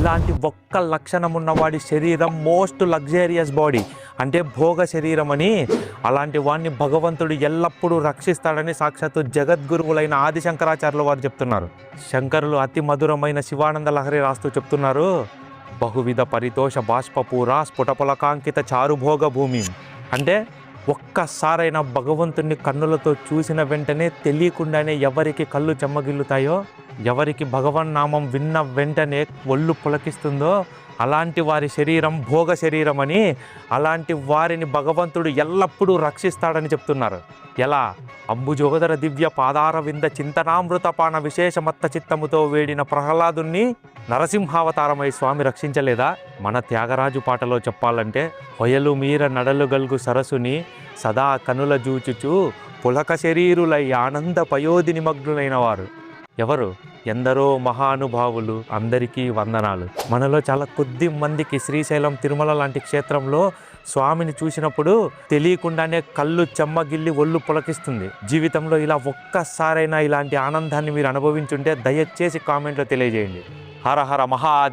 ఇలాంటి ఒక్క లక్షణం ఉన్నవాడి శరీరం మోస్ట్ లగ్జరియస్ బాడీ, అంటే భోగ శరీరం అని. అలాంటి వాడిని భగవంతుడు ఎల్లప్పుడూ రక్షిస్తాడని సాక్షాత్తు జగద్గురువులైన ఆదిశంకరాచార్యుల వారు చెప్తున్నారు. శంకరులు అతి మధురమైన శివానంద లహరి రాస్తూ చెప్తున్నారు, బహువిధ పరితోష బాష్పపూర స్ఫుటపులకాంకిత చారుభోగ భూమి. అంటే ఒక్కసారైనా భగవంతుణ్ణి కన్నులతో చూసిన వెంటనే తెలియకుండానే ఎవరికి కళ్ళు చెమ్మగిల్లుతాయో, ఎవరికి భగవన్నామం విన్న వెంటనే ఒళ్ళు పులకిస్తుందో అలాంటి వారి శరీరం భోగ శరీరం అని, అలాంటి వారిని భగవంతుడు ఎల్లప్పుడూ రక్షిస్తాడని చెప్తున్నారు. ఎలా? అంబుజోదర దివ్య పాదార వింద చింతనామృతపాన విశేషమత్త చిత్తముతో వేడిన ప్రహ్లాదుణ్ణి నరసింహావతారమై స్వామి రక్షించలేదా? మన త్యాగరాజు పాటలో చెప్పాలంటే, హొయలు మీర నడలు గల్గు సరసుని సదా కనుల జూచుచు పులక శరీరులై ఆనంద పయోధి నిమగ్నులైన వారు ఎవరు? ఎందరో మహానుభావులు, అందరికీ వందనాలు. మనలో చాలా కొద్ది మందికి శ్రీశైలం తిరుమల లాంటి క్షేత్రంలో స్వామిని చూసినప్పుడు తెలియకుండానే కళ్ళు చెమ్మగిల్లి ఒళ్ళు పులకిస్తుంది. జీవితంలో ఇలా ఒక్కసారైనా ఇలాంటి ఆనందాన్ని మీరు అనుభవించుంటే దయచేసి కామెంట్లో తెలియజేయండి. హర హర మహాదేవ్.